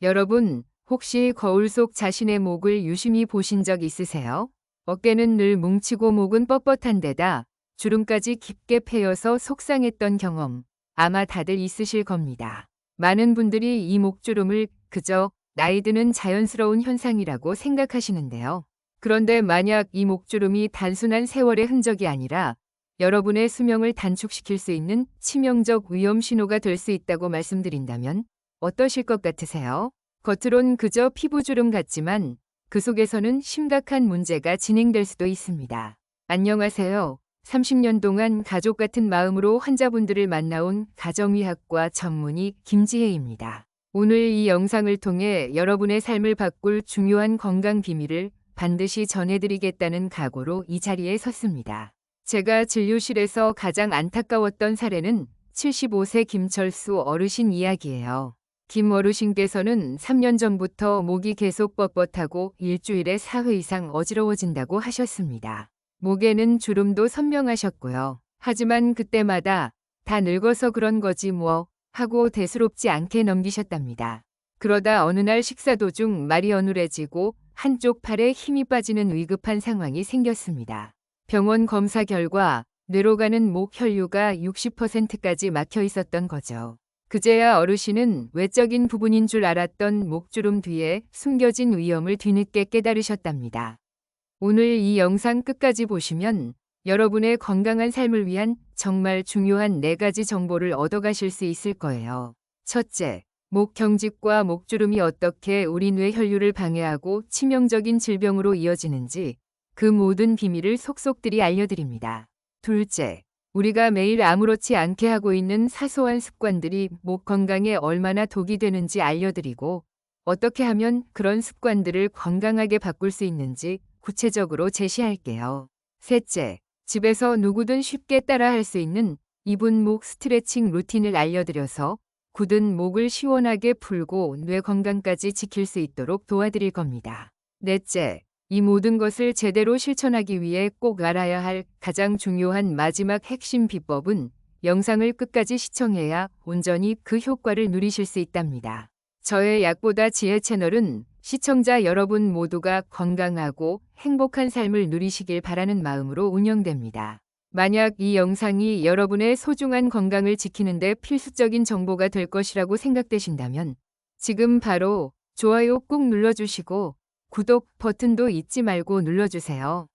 여러분, 혹시 거울 속 자신의 목을 유심히 보신 적 있으세요? 어깨는 늘 뭉치고 목은 뻣뻣한 데다 주름까지 깊게 패여서 속상했던 경험 아마 다들 있으실 겁니다. 많은 분들이 이 목주름을 그저 나이 드는 자연스러운 현상이라고 생각하시는데요. 그런데 만약 이 목주름이 단순한 세월의 흔적이 아니라 여러분의 수명을 단축시킬 수 있는 치명적 위험 신호가 될 수 있다고 말씀드린다면 어떠실 것 같으세요? 겉으론 그저 피부주름 같지만 그 속에서는 심각한 문제가 진행될 수도 있습니다. 안녕하세요. 30년 동안 가족 같은 마음으로 환자분들을 만나온 가정의학과 전문의 김지혜입니다. 오늘 이 영상을 통해 여러분의 삶을 바꿀 중요한 건강 비밀을 반드시 전해드리겠다는 각오로 이 자리에 섰습니다. 제가 진료실에서 가장 안타까웠던 사례는 75세 김철수 어르신 이야기예요. 김 어르신께서는 3년 전부터 목이 계속 뻣뻣하고 일주일에 4회 이상 어지러워진다고 하셨습니다. 목에는 주름도 선명하셨고요. 하지만 그때마다 다 늙어서 그런 거지 뭐 하고 대수롭지 않게 넘기셨답니다. 그러다 어느 날 식사 도중 말이 어눌해지고 한쪽 팔에 힘이 빠지는 위급한 상황이 생겼습니다. 병원 검사 결과 뇌로 가는 목 혈류가 60%까지 막혀 있었던 거죠. 그제야 어르신은 외적인 부분인 줄 알았던 목주름 뒤에 숨겨진 위험을 뒤늦게 깨달으셨답니다. 오늘 이 영상 끝까지 보시면 여러분의 건강한 삶을 위한 정말 중요한 4가지 정보를 얻어가실 수 있을 거예요. 첫째, 목 경직과 목주름이 어떻게 우리 뇌 혈류를 방해하고 치명적인 질병으로 이어지는지 그 모든 비밀을 속속들이 알려드립니다. 둘째, 우리가 매일 아무렇지 않게 하고 있는 사소한 습관들이 목 건강에 얼마나 독이 되는지 알려드리고 어떻게 하면 그런 습관들을 건강하게 바꿀 수 있는지 구체적으로 제시할게요. 셋째, 집에서 누구든 쉽게 따라할 수 있는 2분 목 스트레칭 루틴을 알려드려서 굳은 목을 시원하게 풀고 뇌 건강까지 지킬 수 있도록 도와드릴 겁니다. 넷째, 이 모든 것을 제대로 실천하기 위해 꼭 알아야 할 가장 중요한 마지막 핵심 비법은 영상을 끝까지 시청해야 온전히 그 효과를 누리실 수 있답니다. 저의 약보다 지혜 채널은 시청자 여러분 모두가 건강하고 행복한 삶을 누리시길 바라는 마음으로 운영됩니다. 만약 이 영상이 여러분의 소중한 건강을 지키는 데 필수적인 정보가 될 것이라고 생각되신다면 지금 바로 좋아요 꾹 눌러주시고 구독 버튼도 잊지 말고 눌러주세요.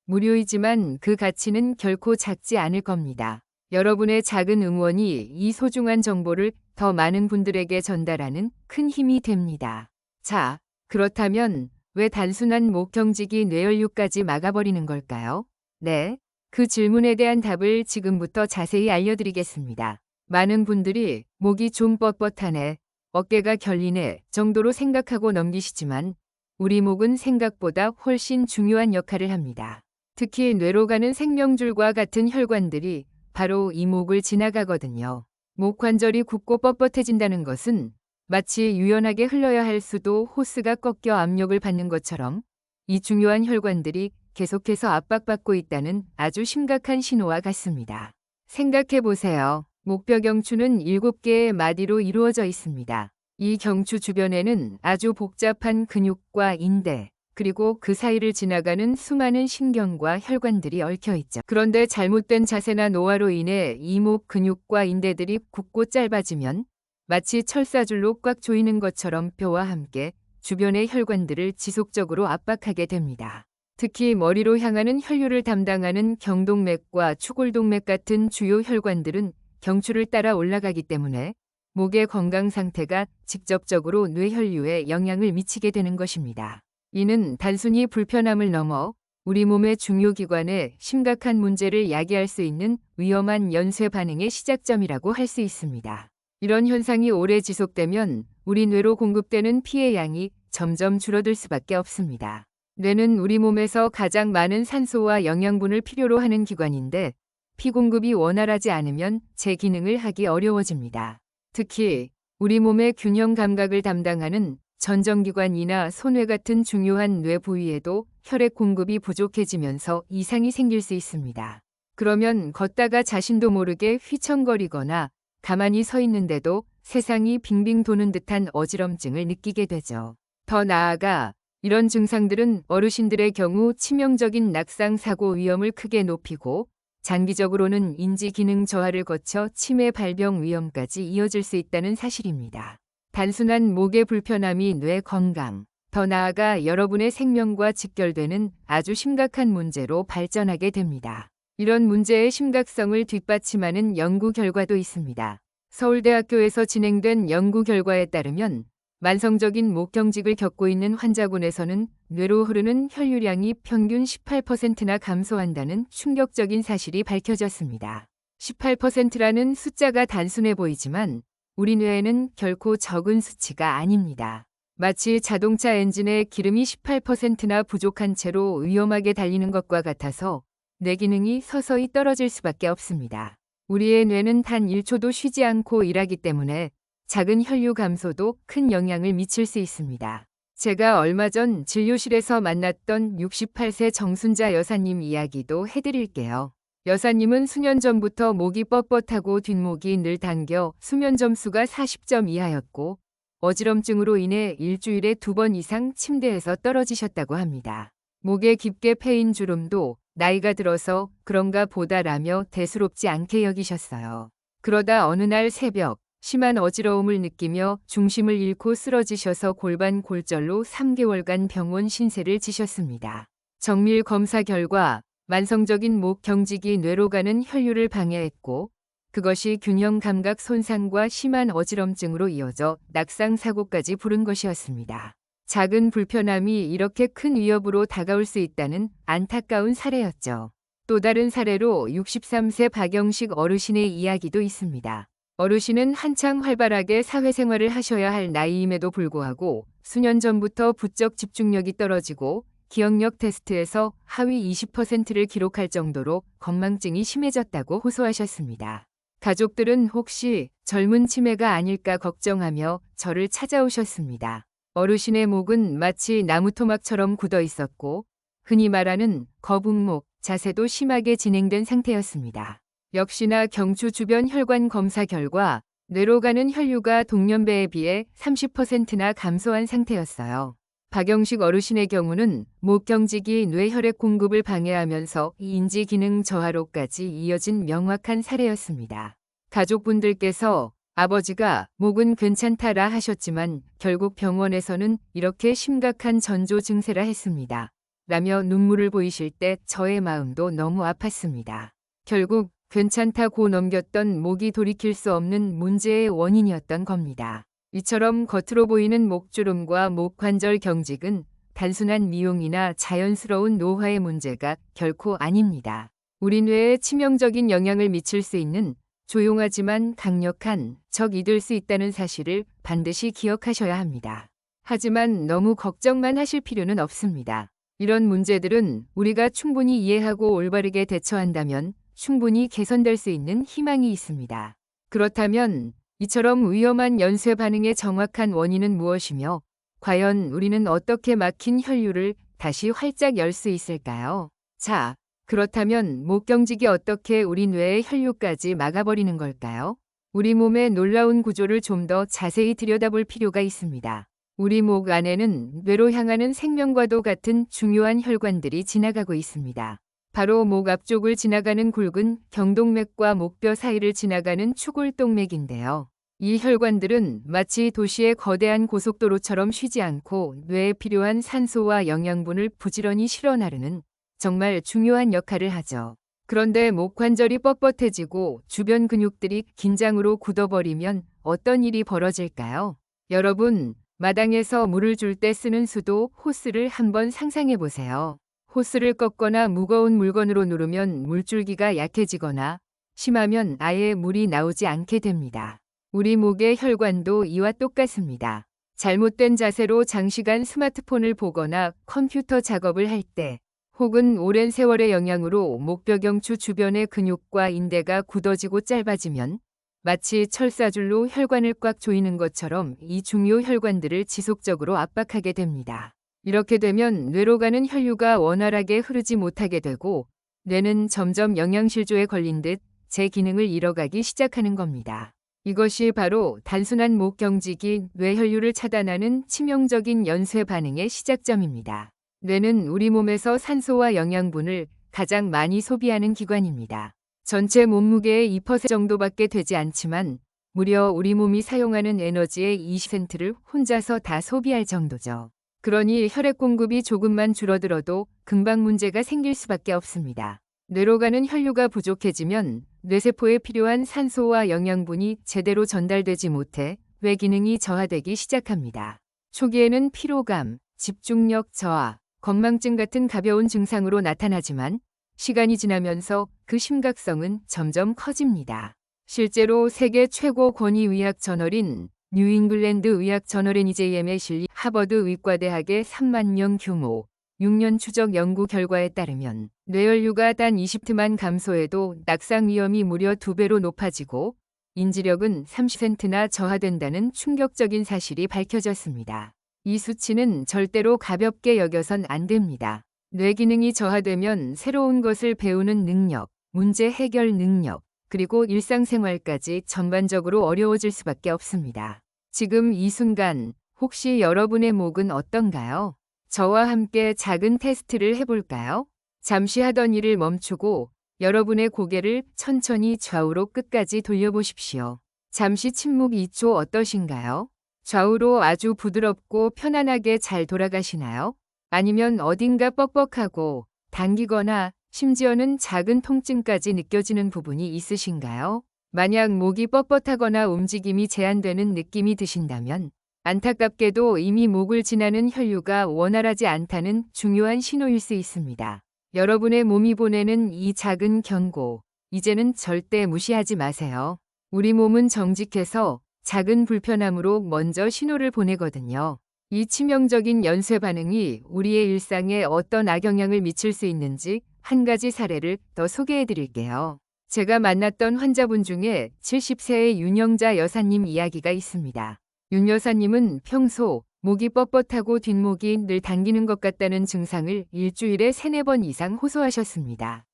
무료이지만 그 가치는 결코 작지 않을 겁니다. 여러분의 작은 응원이 이 소중한 정보를 더 많은 분들에게 전달하는 큰 힘이 됩니다. 자, 그렇다면 왜 단순한 목 경직이 뇌혈류까지 막아버리는 걸까요? 네, 그 질문에 대한 답을 지금부터 자세히 알려드리겠습니다. 많은 분들이 목이 좀 뻣뻣하네, 어깨가 결리네 정도로 생각하고 넘기시지만 우리 목은 생각보다 훨씬 중요한 역할을 합니다. 특히 뇌로 가는 생명줄과 같은 혈관들이 바로 이 목을 지나가거든요. 목 관절이 굳고 뻣뻣해진다는 것은 마치 유연하게 흘러야 할 수도 호스가 꺾여 압력을 받는 것처럼 이 중요한 혈관들이 계속해서 압박받고 있다는 아주 심각한 신호와 같습니다. 생각해 보세요. 목뼈 경추는 7개의 마디로 이루어져 있습니다. 이 경추 주변에는 아주 복잡한 근육과 인대, 그리고 그 사이를 지나가는 수많은 신경과 혈관들이 얽혀 있죠. 그런데 잘못된 자세나 노화로 인해 이목 근육과 인대들이 굳고 짧아지면 마치 철사줄로 꽉 조이는 것처럼 뼈와 함께 주변의 혈관들을 지속적으로 압박하게 됩니다. 특히 머리로 향하는 혈류를 담당하는 경동맥과 추골동맥 같은 주요 혈관들은 경추를 따라 올라가기 때문에 목의 건강 상태가 직접적으로 뇌 혈류에 영향을 미치게 되는 것입니다. 이는 단순히 불편함을 넘어 우리 몸의 중요 기관에 심각한 문제를 야기할 수 있는 위험한 연쇄 반응의 시작점이라고 할 수 있습니다. 이런 현상이 오래 지속되면 우리 뇌로 공급되는 피의 양이 점점 줄어들 수밖에 없습니다. 뇌는 우리 몸에서 가장 많은 산소와 영양분을 필요로 하는 기관인데 피 공급이 원활하지 않으면 제 기능을 하기 어려워집니다. 특히 우리 몸의 균형 감각을 담당하는 전정기관이나 소뇌 같은 중요한 뇌 부위에도 혈액 공급이 부족해지면서 이상이 생길 수 있습니다. 그러면 걷다가 자신도 모르게 휘청거리거나 가만히 서 있는데도 세상이 빙빙 도는 듯한 어지럼증을 느끼게 되죠. 더 나아가 이런 증상들은 어르신들의 경우 치명적인 낙상 사고 위험을 크게 높이고 장기적으로는 인지 기능 저하를 거쳐 치매 발병 위험까지 이어질 수 있다는 사실입니다. 단순한 목의 불편함이 뇌 건강, 더 나아가 여러분의 생명과 직결되는 아주 심각한 문제로 발전하게 됩니다. 이런 문제의 심각성을 뒷받침하는 연구 결과도 있습니다. 서울대학교에서 진행된 연구 결과에 따르면 만성적인 목경직을 겪고 있는 환자군에서는 뇌로 흐르는 혈류량이 평균 18%나 감소한다는 충격적인 사실이 밝혀졌습니다. 18%라는 숫자가 단순해 보이지만 우리 뇌에는 결코 적은 수치가 아닙니다. 마치 자동차 엔진에 기름이 18%나 부족한 채로 위험하게 달리는 것과 같아서 뇌 기능이 서서히 떨어질 수밖에 없습니다. 우리의 뇌는 단 1초도 쉬지 않고 일하기 때문에 작은 혈류 감소도 큰 영향을 미칠 수 있습니다. 제가 얼마 전 진료실에서 만났던 68세 정순자 여사님 이야기도 해드릴게요. 여사님은 수년 전부터 목이 뻣뻣하고 뒷목이 늘 당겨 수면 점수가 40점 이하였고 어지럼증으로 인해 일주일에 2번 이상 침대에서 떨어지셨다고 합니다. 목에 깊게 패인 주름도 나이가 들어서 그런가 보다라며 대수롭지 않게 여기셨어요. 그러다 어느 날 새벽 심한 어지러움을 느끼며 중심을 잃고 쓰러지셔서 골반 골절로 3개월간 병원 신세를 지셨습니다. 정밀 검사 결과 만성적인 목 경직이 뇌로 가는 혈류를 방해했고 그것이 균형 감각 손상과 심한 어지럼증으로 이어져 낙상 사고까지 부른 것이었습니다. 작은 불편함이 이렇게 큰 위협으로 다가올 수 있다는 안타까운 사례였죠. 또 다른 사례로 63세 박영식 어르신의 이야기도 있습니다. 어르신은 한창 활발하게 사회생활을 하셔야 할 나이임에도 불구하고 수년 전부터 부쩍 집중력이 떨어지고 기억력 테스트에서 하위 20%를 기록할 정도로 건망증이 심해졌다고 호소하셨습니다. 가족들은 혹시 젊은 치매가 아닐까 걱정하며 저를 찾아오셨습니다. 어르신의 목은 마치 나무토막처럼 굳어 있었고 흔히 말하는 거북목 자세도 심하게 진행된 상태였습니다. 역시나 경추 주변 혈관 검사 결과 뇌로 가는 혈류가 동년배에 비해 30%나 감소한 상태였어요. 박영식 어르신의 경우는 목경직이 뇌 혈액 공급을 방해하면서 인지 기능 저하로까지 이어진 명확한 사례였습니다. 가족분들께서 아버지가 목은 괜찮다라 하셨지만 결국 병원에서는 이렇게 심각한 전조 증세라 했습니다. 라며 눈물을 보이실 때 저의 마음도 너무 아팠습니다. 결국 괜찮다고 넘겼던 목이 돌이킬 수 없는 문제의 원인이었던 겁니다. 이처럼 겉으로 보이는 목주름과 목관절 경직은 단순한 미용이나 자연스러운 노화의 문제가 결코 아닙니다. 우리 뇌에 치명적인 영향을 미칠 수 있는 조용하지만 강력한 적이 될 수 있다는 사실을 반드시 기억하셔야 합니다. 하지만 너무 걱정만 하실 필요는 없습니다. 이런 문제들은 우리가 충분히 이해하고 올바르게 대처한다면 충분히 개선될 수 있는 희망이 있습니다. 그렇다면 이처럼 위험한 연쇄 반응의 정확한 원인은 무엇이며 과연 우리는 어떻게 막힌 혈류를 다시 활짝 열 수 있을까요? 자, 그렇다면 목경직이 어떻게 우리 뇌의 혈류까지 막아버리는 걸까요? 우리 몸의 놀라운 구조를 좀 더 자세히 들여다볼 필요가 있습니다. 우리 목 안에는 뇌로 향하는 생명과도 같은 중요한 혈관들이 지나가고 있습니다. 바로 목 앞쪽을 지나가는 굵은 경동맥과 목뼈 사이를 지나가는 추골동맥인데요. 이 혈관들은 마치 도시의 거대한 고속도로처럼 쉬지 않고 뇌에 필요한 산소와 영양분을 부지런히 실어 나르는 정말 중요한 역할을 하죠. 그런데 목 관절이 뻣뻣해지고 주변 근육들이 긴장으로 굳어버리면 어떤 일이 벌어질까요? 여러분, 마당에서 물을 줄 때 쓰는 수도, 호스를 한번 상상해 보세요. 호스를 꺾거나 무거운 물건으로 누르면 물줄기가 약해지거나 심하면 아예 물이 나오지 않게 됩니다. 우리 목의 혈관도 이와 똑같습니다. 잘못된 자세로 장시간 스마트폰을 보거나 컴퓨터 작업을 할 때 혹은 오랜 세월의 영향으로 목벽경추 주변의 근육과 인대가 굳어지고 짧아지면 마치 철사줄로 혈관을 꽉 조이는 것처럼 이 중요 혈관들을 지속적으로 압박하게 됩니다. 이렇게 되면 뇌로 가는 혈류가 원활하게 흐르지 못하게 되고 뇌는 점점 영양실조에 걸린 듯 제 기능을 잃어가기 시작하는 겁니다. 이것이 바로 단순한 목 경직이 뇌혈류를 차단하는 치명적인 연쇄 반응의 시작점입니다. 뇌는 우리 몸에서 산소와 영양분을 가장 많이 소비하는 기관입니다. 전체 몸무게의 2% 정도밖에 되지 않지만 무려 우리 몸이 사용하는 에너지의 20%를 혼자서 다 소비할 정도죠. 그러니 혈액 공급이 조금만 줄어들어도 금방 문제가 생길 수밖에 없습니다. 뇌로 가는 혈류가 부족해지면 뇌세포에 필요한 산소와 영양분이 제대로 전달되지 못해 뇌 기능이 저하되기 시작합니다. 초기에는 피로감, 집중력 저하, 건망증 같은 가벼운 증상으로 나타나지만 시간이 지나면서 그 심각성은 점점 커집니다. 실제로 세계 최고 권위의학 저널인 뉴잉글랜드 의학 저널에 NJM에 실린 하버드 의과대학의 3만 명 규모 6년 추적 연구 결과에 따르면 뇌혈류가 단 20%만 감소해도 낙상 위험이 무려 2배로 높아지고 인지력은 30%나 저하된다는 충격적인 사실이 밝혀졌습니다. 이 수치는 절대로 가볍게 여겨선 안 됩니다. 뇌 기능이 저하되면 새로운 것을 배우는 능력, 문제 해결 능력, 그리고 일상생활까지 전반적으로 어려워질 수밖에 없습니다. 지금 이 순간 혹시 여러분의 목은 어떤가요? 저와 함께 작은 테스트를 해볼까요? 잠시 하던 일을 멈추고 여러분의 고개를 천천히 좌우로 끝까지 돌려보십시오. 잠시 침묵 2초 어떠신가요? 좌우로 아주 부드럽고 편안하게 잘 돌아가시나요? 아니면 어딘가 뻑뻑하고 당기거나 심지어는 작은 통증까지 느껴지는 부분이 있으신가요? 만약 목이 뻣뻣하거나 움직임이 제한되는 느낌이 드신다면 안타깝게도 이미 목을 지나는 혈류가 원활하지 않다는 중요한 신호일 수 있습니다. 여러분의 몸이 보내는 이 작은 경고, 이제는 절대 무시하지 마세요. 우리 몸은 정직해서 작은 불편함으로 먼저 신호를 보내거든요. 이 치명적인 연쇄 반응이 우리의 일상에 어떤 악영향을 미칠 수 있는지 한 가지 사례를 더 소개해 드릴게요. 제가 만났던 환자분 중에 70세의 윤영자 여사님 이야기가 있습니다. 윤 여사님은 평소 목이 뻣뻣하고 뒷목이 늘 당기는 것 같다는 증상을 일주일에 3-4번 이상 호소하셨습니다.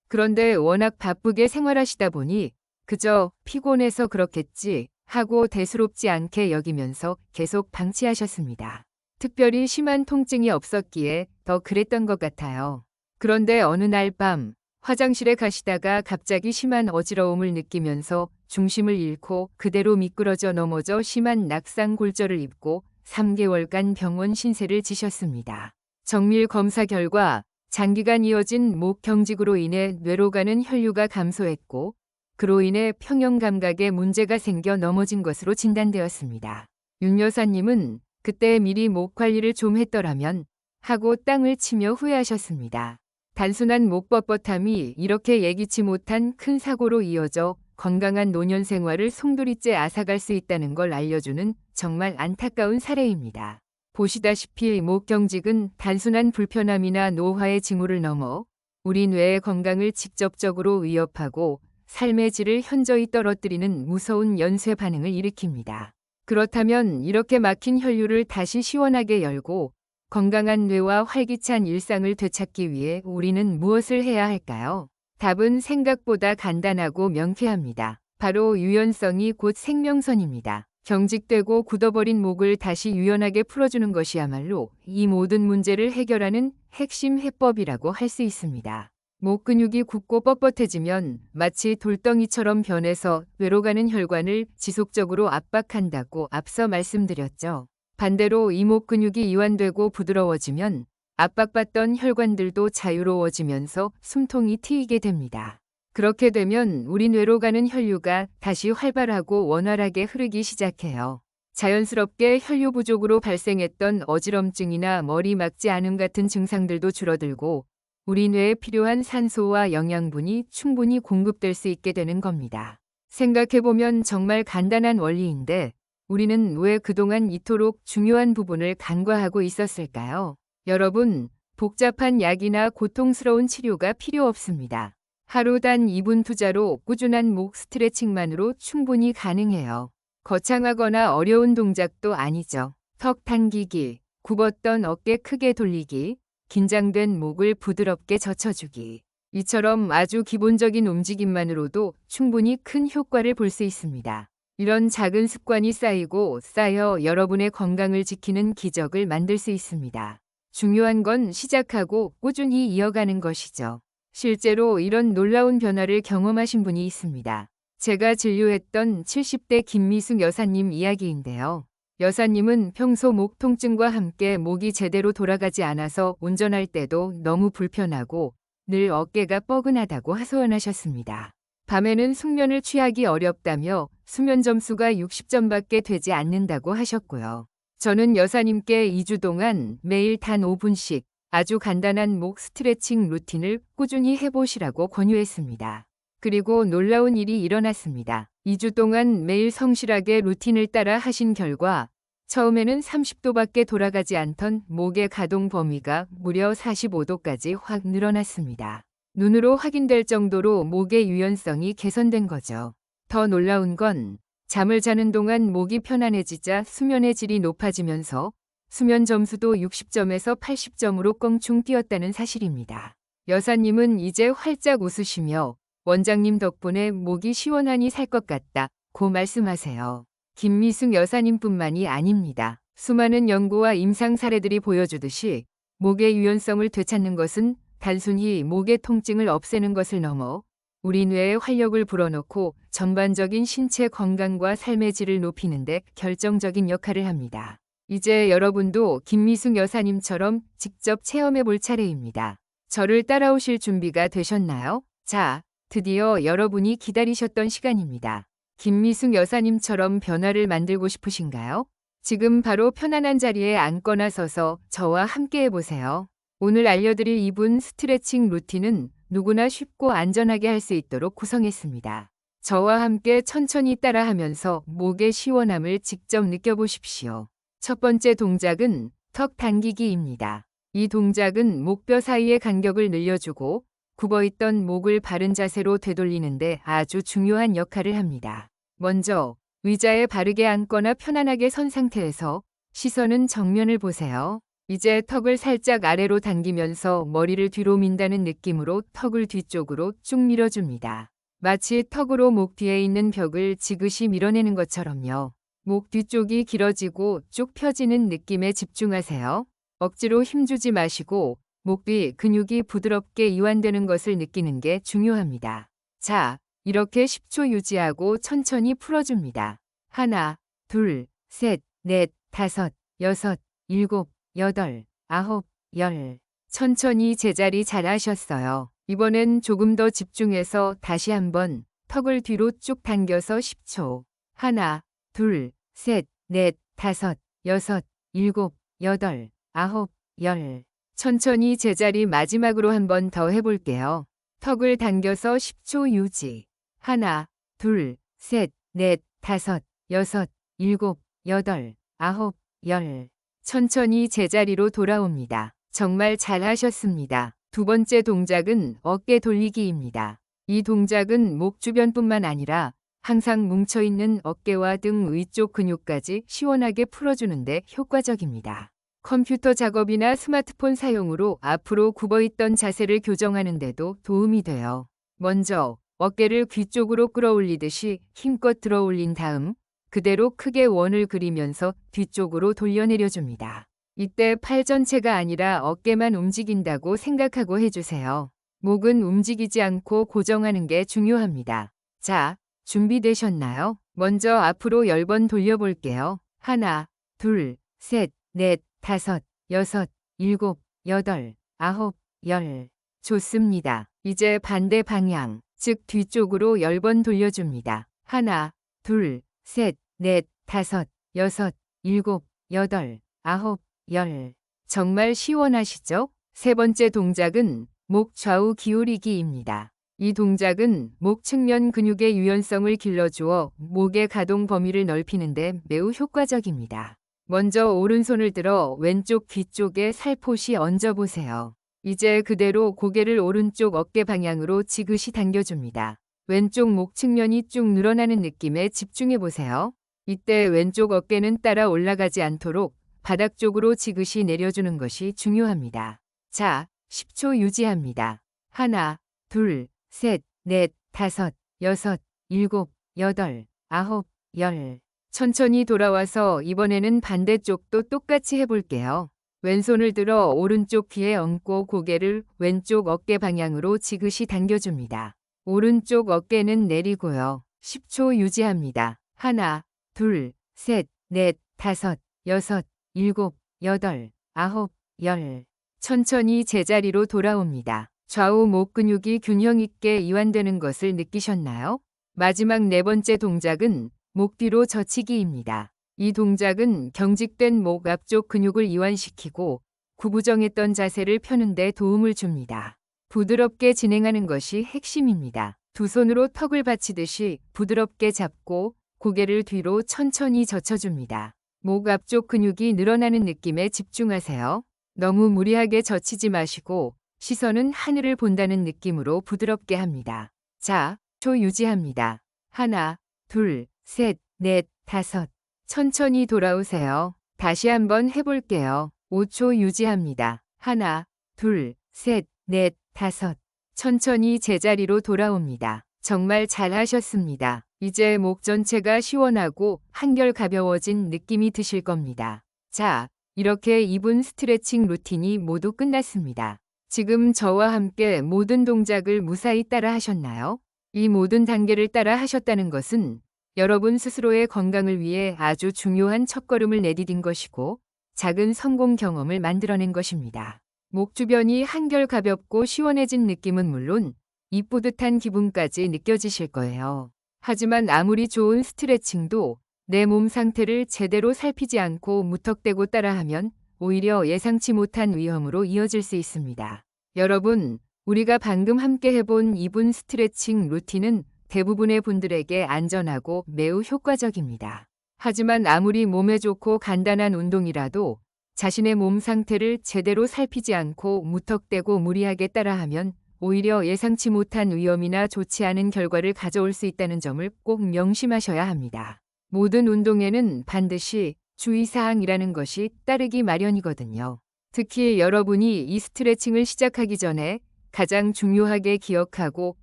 그런데 워낙 바쁘게 생활하시다 보니 그저 피곤해서 그렇겠지 하고 대수롭지 않게 여기면서 계속 방치하셨습니다. 특별히 심한 통증이 없었기에 더 그랬던 것 같아요. 그런데 어느 날 밤 화장실에 가시다가 갑자기 심한 어지러움을 느끼면서 중심을 잃고 그대로 미끄러져 넘어져 심한 낙상 골절을 입고 3개월간 병원 신세를 지셨습니다. 정밀 검사 결과 장기간 이어진 목 경직으로 인해 뇌로 가는 혈류가 감소했고 그로 인해 평형 감각에 문제가 생겨 넘어진 것으로 진단되었습니다. 윤 여사님은 그때 미리 목 관리를 좀 했더라면 하고 땅을 치며 후회하셨습니다. 단순한 목 뻣뻣함이 이렇게 예기치 못한 큰 사고로 이어져 건강한 노년 생활을 송두리째 앗아갈 수 있다는 걸 알려주는 정말 안타까운 사례입니다. 보시다시피 목 경직은 단순한 불편함이나 노화의 징후를 넘어 우리 뇌의 건강을 직접적으로 위협하고 삶의 질을 현저히 떨어뜨리는 무서운 연쇄 반응을 일으킵니다. 그렇다면 이렇게 막힌 혈류를 다시 시원하게 열고 건강한 뇌와 활기찬 일상을 되찾기 위해 우리는 무엇을 해야 할까요? 답은 생각보다 간단하고 명쾌합니다. 바로 유연성이 곧 생명선입니다. 경직되고 굳어버린 목을 다시 유연하게 풀어주는 것이야말로 이 모든 문제를 해결하는 핵심 해법이라고 할 수 있습니다. 목 근육이 굳고 뻣뻣해지면 마치 돌덩이처럼 변해서 뇌로 가는 혈관을 지속적으로 압박한다고 앞서 말씀드렸죠. 반대로 이목 근육이 이완되고 부드러워지면 압박받던 혈관들도 자유로워지면서 숨통이 트이게 됩니다. 그렇게 되면 우리 뇌로 가는 혈류가 다시 활발하고 원활하게 흐르기 시작해요. 자연스럽게 혈류 부족으로 발생했던 어지럼증이나 머리 막지 않음 같은 증상들도 줄어들고 우리 뇌에 필요한 산소와 영양분이 충분히 공급될 수 있게 되는 겁니다. 생각해보면 정말 간단한 원리인데 우리는 왜 그동안 이토록 중요한 부분을 간과하고 있었을까요? 여러분, 복잡한 약이나 고통스러운 치료가 필요 없습니다. 하루 단 2분 투자로 꾸준한 목 스트레칭만으로 충분히 가능해요. 거창하거나 어려운 동작도 아니죠. 턱 당기기, 굽었던 어깨 크게 돌리기, 긴장된 목을 부드럽게 젖혀주기. 이처럼 아주 기본적인 움직임만으로도 충분히 큰 효과를 볼 수 있습니다. 이런 작은 습관이 쌓여 여러분의 건강을 지키는 기적을 만들 수 있습니다. 중요한 건 시작하고 꾸준히 이어가는 것이죠. 실제로 이런 놀라운 변화를 경험하신 분이 있습니다. 제가 진료했던 70대 김미숙 여사님 이야기인데요. 여사님은 평소 목 통증과 함께 목이 제대로 돌아가지 않아서 운전할 때도 너무 불편하고 늘 어깨가 뻐근하다고 하소연하셨습니다. 밤에는 숙면을 취하기 어렵다며 수면 점수가 60점밖에 되지 않는다고 하셨고요. 저는 여사님께 2주 동안 매일 단 5분씩 아주 간단한 목 스트레칭 루틴을 꾸준히 해보시라고 권유했습니다. 그리고 놀라운 일이 일어났습니다. 2주 동안 매일 성실하게 루틴을 따라 하신 결과 처음에는 30도밖에 돌아가지 않던 목의 가동 범위가 무려 45도까지 확 늘어났습니다. 눈으로 확인될 정도로 목의 유연성이 개선된 거죠. 더 놀라운 건 잠을 자는 동안 목이 편안해지자 수면의 질이 높아지면서 수면 점수도 60점에서 80점으로 껑충 뛰었다는 사실입니다. 여사님은 이제 활짝 웃으시며 원장님 덕분에 목이 시원하니 살 것 같다고 말씀하세요. 김미숙 여사님뿐만이 아닙니다. 수많은 연구와 임상 사례들이 보여주듯이 목의 유연성을 되찾는 것은 단순히 목의 통증을 없애는 것을 넘어 우리 뇌에 활력을 불어넣고 전반적인 신체 건강과 삶의 질을 높이는 데 결정적인 역할을 합니다. 이제 여러분도 김미숙 여사님처럼 직접 체험해 볼 차례입니다. 저를 따라오실 준비가 되셨나요? 자, 드디어 여러분이 기다리셨던 시간입니다. 김미숙 여사님처럼 변화를 만들고 싶으신가요? 지금 바로 편안한 자리에 앉거나 서서 저와 함께 해보세요. 오늘 알려드릴 2분 스트레칭 루틴은 누구나 쉽고 안전하게 할 수 있도록 구성했습니다. 저와 함께 천천히 따라하면서 목의 시원함을 직접 느껴보십시오. 첫 번째 동작은 턱 당기기입니다. 이 동작은 목뼈 사이의 간격을 늘려주고 굽어있던 목을 바른 자세로 되돌리는데 아주 중요한 역할을 합니다. 먼저 의자에 바르게 앉거나 편안하게 선 상태에서 시선은 정면을 보세요. 이제 턱을 살짝 아래로 당기면서 머리를 뒤로 민다는 느낌으로 턱을 뒤쪽으로 쭉 밀어줍니다. 마치 턱으로 목 뒤에 있는 벽을 지그시 밀어내는 것처럼요. 목 뒤쪽이 길어지고 쭉 펴지는 느낌에 집중하세요. 억지로 힘주지 마시고 목 뒤 근육이 부드럽게 이완되는 것을 느끼는 게 중요합니다. 자, 이렇게 10초 유지하고 천천히 풀어줍니다. 하나, 둘, 셋, 넷, 다섯, 여섯, 일곱, 여덟, 아홉, 열. 천천히 제자리 잘하셨어요. 이번엔 조금 더 집중해서 다시 한번 턱을 뒤로 쭉 당겨서 10초. 하나, 둘, 셋, 넷, 다섯, 여섯, 일곱, 여덟, 아홉, 열. 천천히 제자리 마지막으로 한 번 더 해볼게요. 턱을 당겨서 10초 유지. 하나, 둘, 셋, 넷, 다섯, 여섯, 일곱, 여덟, 아홉, 열. 천천히 제자리로 돌아옵니다. 정말 잘하셨습니다. 두 번째 동작은 어깨 돌리기입니다. 이 동작은 목 주변뿐만 아니라 항상 뭉쳐있는 어깨와 등 위쪽 근육까지 시원하게 풀어주는데 효과적입니다. 컴퓨터 작업이나 스마트폰 사용으로 앞으로 굽어있던 자세를 교정하는 데도 도움이 돼요. 먼저 어깨를 귀 쪽으로 끌어올리듯이 힘껏 들어 올린 다음 그대로 크게 원을 그리면서 뒤쪽으로 돌려내려줍니다. 이때 팔 전체가 아니라 어깨만 움직인다고 생각하고 해주세요. 목은 움직이지 않고 고정하는 게 중요합니다. 자, 준비되셨나요? 먼저 앞으로 10번 돌려볼게요. 하나, 둘, 셋, 넷, 다섯, 여섯, 일곱, 여덟, 아홉, 열. 좋습니다. 이제 반대 방향, 즉 뒤쪽으로 10번 돌려줍니다. 하나, 둘, 셋, 넷, 다섯, 여섯, 일곱, 여덟, 아홉, 열. 정말 시원하시죠? 세 번째 동작은 목 좌우 기울이기입니다. 이 동작은 목 측면 근육의 유연성을 길러주어 목의 가동 범위를 넓히는데 매우 효과적입니다. 먼저 오른손을 들어 왼쪽 귀 쪽에 살포시 얹어보세요. 이제 그대로 고개를 오른쪽 어깨 방향으로 지그시 당겨줍니다. 왼쪽 목 측면이 쭉 늘어나는 느낌에 집중해보세요. 이때 왼쪽 어깨는 따라 올라가지 않도록 바닥 쪽으로 지그시 내려주는 것이 중요합니다. 자, 10초 유지합니다. 하나, 둘, 셋, 넷, 다섯, 여섯, 일곱, 여덟, 아홉, 열. 천천히 돌아와서 이번에는 반대쪽도 똑같이 해볼게요. 왼손을 들어 오른쪽 귀에 얹고 고개를 왼쪽 어깨 방향으로 지그시 당겨줍니다. 오른쪽 어깨는 내리고요. 10초 유지합니다. 하나, 둘, 셋, 넷, 다섯, 여섯, 일곱, 여덟, 아홉, 열. 천천히 제자리로 돌아옵니다. 좌우 목 근육이 균형 있게 이완되는 것을 느끼셨나요? 마지막 네 번째 동작은 목 뒤로 젖히기입니다. 이 동작은 경직된 목 앞쪽 근육을 이완시키고 구부정했던 자세를 펴는 데 도움을 줍니다. 부드럽게 진행하는 것이 핵심입니다. 두 손으로 턱을 받치듯이 부드럽게 잡고 고개를 뒤로 천천히 젖혀줍니다. 목 앞쪽 근육이 늘어나는 느낌에 집중하세요. 너무 무리하게 젖히지 마시고 시선은 하늘을 본다는 느낌으로 부드럽게 합니다. 자, 초 유지합니다. 하나, 둘, 셋, 넷, 다섯. 천천히 돌아오세요. 다시 한번 해볼게요. 5초 유지합니다. 하나, 둘, 셋, 넷, 다섯. 천천히 제자리로 돌아옵니다. 정말 잘하셨습니다. 이제 목 전체가 시원하고 한결 가벼워진 느낌이 드실 겁니다. 자, 이렇게 2분 스트레칭 루틴이 모두 끝났습니다. 지금 저와 함께 모든 동작을 무사히 따라 하셨나요? 이 모든 단계를 따라 하셨다는 것은 여러분 스스로의 건강을 위해 아주 중요한 첫걸음을 내디딘 것이고 작은 성공 경험을 만들어낸 것입니다. 목 주변이 한결 가볍고 시원해진 느낌은 물론 이 뿌듯한 기분까지 느껴지실 거예요. 하지만 아무리 좋은 스트레칭도 내 몸 상태를 제대로 살피지 않고 무턱대고 따라하면 오히려 예상치 못한 위험으로 이어질 수 있습니다. 여러분, 우리가 방금 함께 해본 2분 스트레칭 루틴은 대부분의 분들에게 안전하고 매우 효과적입니다. 하지만 아무리 몸에 좋고 간단한 운동이라도 자신의 몸 상태를 제대로 살피지 않고 무턱대고 무리하게 따라하면 오히려 예상치 못한 위험이나 좋지 않은 결과를 가져올 수 있다는 점을 꼭 명심하셔야 합니다. 모든 운동에는 반드시 주의사항이라는 것이 따르기 마련이거든요. 특히 여러분이 이 스트레칭을 시작하기 전에 가장 중요하게 기억하고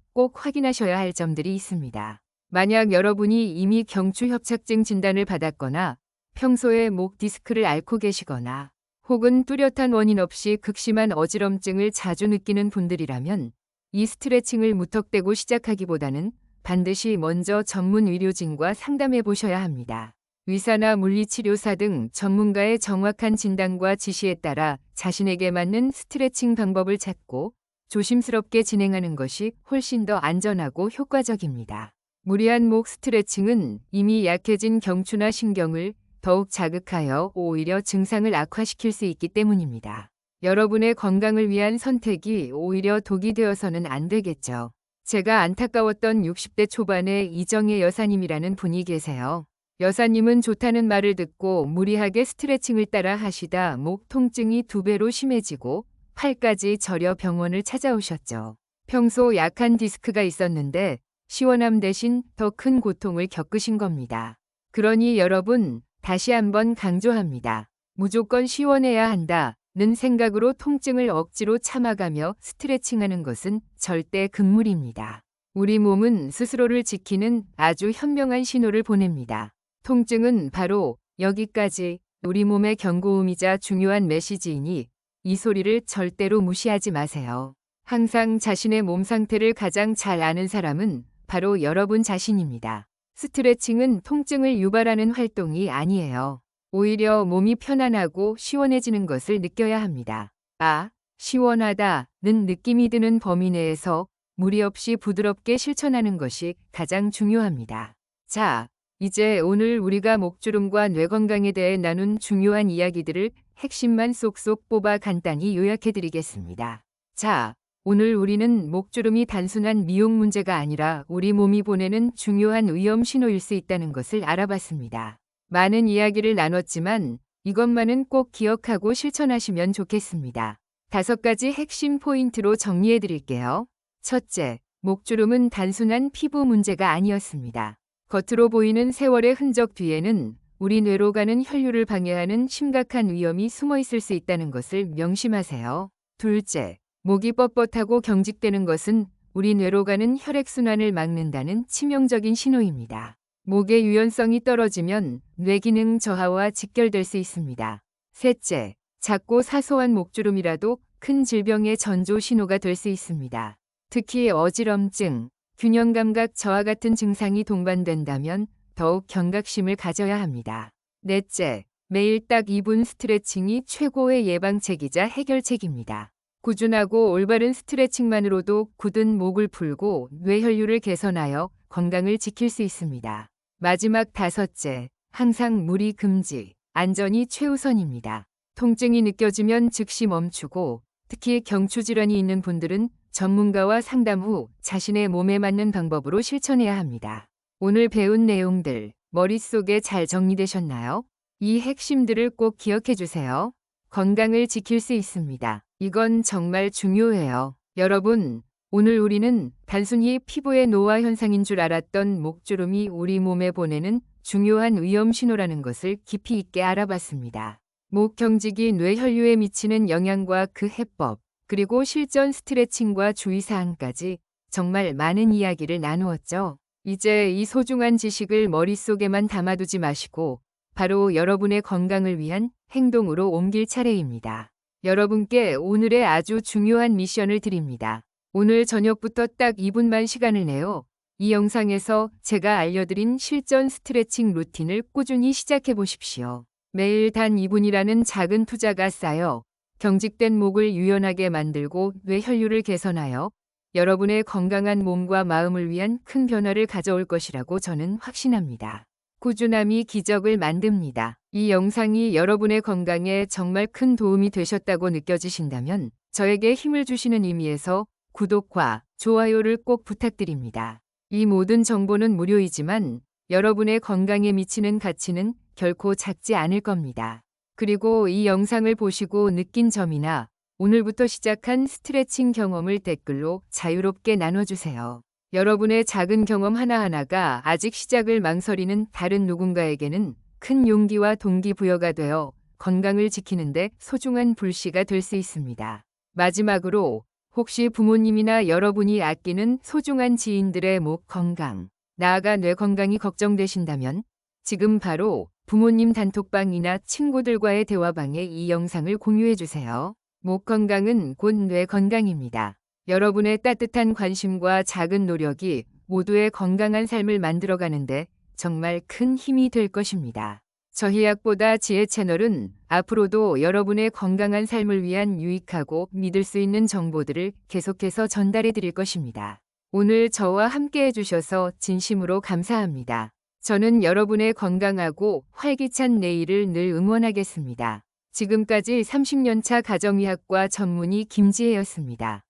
꼭 확인하셔야 할 점들이 있습니다. 만약 여러분이 이미 경추협착증 진단을 받았거나 평소에 목 디스크를 앓고 계시거나 혹은 뚜렷한 원인 없이 극심한 어지럼증을 자주 느끼는 분들이라면 이 스트레칭을 무턱대고 시작하기보다는 반드시 먼저 전문 의료진과 상담해 보셔야 합니다. 의사나 물리치료사 등 전문가의 정확한 진단과 지시에 따라 자신에게 맞는 스트레칭 방법을 찾고 조심스럽게 진행하는 것이 훨씬 더 안전하고 효과적입니다. 무리한 목 스트레칭은 이미 약해진 경추나 신경을 더욱 자극하여 오히려 증상을 악화시킬 수 있기 때문입니다. 여러분의 건강을 위한 선택이 오히려 독이 되어서는 안 되겠죠. 제가 안타까웠던 60대 초반의 이정혜 여사님이라는 분이 계세요. 여사님은 좋다는 말을 듣고 무리하게 스트레칭을 따라 하시다 목 통증이 2배로 심해지고 팔까지 저려 병원을 찾아오셨죠. 평소 약한 디스크가 있었는데 시원함 대신 더 큰 고통을 겪으신 겁니다. 그러니 여러분, 다시 한번 강조합니다. 무조건 시원해야 한다는 생각으로 통증을 억지로 참아가며 스트레칭하는 것은 절대 금물입니다. 우리 몸은 스스로를 지키는 아주 현명한 신호를 보냅니다. 통증은 바로 여기까지 우리 몸의 경고음이자 중요한 메시지이니 이 소리를 절대로 무시하지 마세요. 항상 자신의 몸 상태를 가장 잘 아는 사람은 바로 여러분 자신입니다. 스트레칭은 통증을 유발하는 활동이 아니에요. 오히려 몸이 편안하고 시원해지는 것을 느껴야 합니다. 아, 시원하다는 느낌이 드는 범위 내에서 무리 없이 부드럽게 실천하는 것이 가장 중요합니다. 자, 이제 오늘 우리가 목주름과 뇌 건강에 대해 나눈 중요한 이야기들을 핵심만 쏙쏙 뽑아 간단히 요약해드리겠습니다. 자, 오늘 우리는 목주름이 단순한 미용 문제가 아니라 우리 몸이 보내는 중요한 위험 신호일 수 있다는 것을 알아봤습니다. 많은 이야기를 나눴지만 이것만은 꼭 기억하고 실천하시면 좋겠습니다. 5가지 핵심 포인트로 정리해드릴게요. 첫째, 목주름은 단순한 피부 문제가 아니었습니다. 겉으로 보이는 세월의 흔적 뒤에는 우리 뇌로 가는 혈류를 방해하는 심각한 위험이 숨어 있을 수 있다는 것을 명심하세요. 둘째, 목이 뻣뻣하고 경직되는 것은 우리 뇌로 가는 혈액순환을 막는다는 치명적인 신호입니다. 목의 유연성이 떨어지면 뇌기능 저하와 직결될 수 있습니다. 셋째, 작고 사소한 목주름이라도 큰 질병의 전조 신호가 될 수 있습니다. 특히 어지럼증, 균형감각 저하 같은 증상이 동반된다면 더욱 경각심을 가져야 합니다. 넷째, 매일 딱 2분 스트레칭이 최고의 예방책이자 해결책입니다. 꾸준하고 올바른 스트레칭만으로도 굳은 목을 풀고 뇌혈류를 개선하여 건강을 지킬 수 있습니다. 마지막 다섯째, 항상 무리 금지, 안전이 최우선입니다. 통증이 느껴지면 즉시 멈추고 특히 경추질환이 있는 분들은 전문가와 상담 후 자신의 몸에 맞는 방법으로 실천해야 합니다. 오늘 배운 내용들 머릿속에 잘 정리되셨나요? 이 핵심들을 꼭 기억해 주세요. 건강을 지킬 수 있습니다. 이건 정말 중요해요. 여러분, 오늘 우리는 단순히 피부의 노화 현상인 줄 알았던 목주름이 우리 몸에 보내는 중요한 위험 신호라는 것을 깊이 있게 알아봤습니다. 목 경직이 뇌혈류에 미치는 영향과 그 해법, 그리고 실전 스트레칭과 주의사항까지 정말 많은 이야기를 나누었죠. 이제 이 소중한 지식을 머릿속에만 담아두지 마시고 바로 여러분의 건강을 위한 행동으로 옮길 차례입니다. 여러분께 오늘의 아주 중요한 미션을 드립니다. 오늘 저녁부터 딱 2분만 시간을 내어 이 영상에서 제가 알려드린 실전 스트레칭 루틴을 꾸준히 시작해 보십시오. 매일 단 2분이라는 작은 투자가 쌓여 경직된 목을 유연하게 만들고 뇌혈류를 개선하여 여러분의 건강한 몸과 마음을 위한 큰 변화를 가져올 것이라고 저는 확신합니다. 꾸준함이 기적을 만듭니다. 이 영상이 여러분의 건강에 정말 큰 도움이 되셨다고 느껴지신다면 저에게 힘을 주시는 의미에서 구독과 좋아요를 꼭 부탁드립니다. 이 모든 정보는 무료이지만 여러분의 건강에 미치는 가치는 결코 작지 않을 겁니다. 그리고 이 영상을 보시고 느낀 점이나 오늘부터 시작한 스트레칭 경험을 댓글로 자유롭게 나눠주세요. 여러분의 작은 경험 하나하나가 아직 시작을 망설이는 다른 누군가에게는 큰 용기와 동기부여가 되어 건강을 지키는데 소중한 불씨가 될 수 있습니다. 마지막으로 혹시 부모님이나 여러분이 아끼는 소중한 지인들의 목 건강, 나아가 뇌 건강이 걱정되신다면 지금 바로 부모님 단톡방이나 친구들과의 대화방에 이 영상을 공유해주세요. 목 건강은 곧 뇌 건강입니다. 여러분의 따뜻한 관심과 작은 노력이 모두의 건강한 삶을 만들어가는데 정말 큰 힘이 될 것입니다. 저희약보다 지혜 채널은 앞으로도 여러분의 건강한 삶을 위한 유익하고 믿을 수 있는 정보들을 계속해서 전달해 드릴 것입니다. 오늘 저와 함께 해주셔서 진심으로 감사합니다. 저는 여러분의 건강하고 활기찬 내일을 늘 응원하겠습니다. 지금까지 30년차 가정의학과 전문의 김지혜였습니다.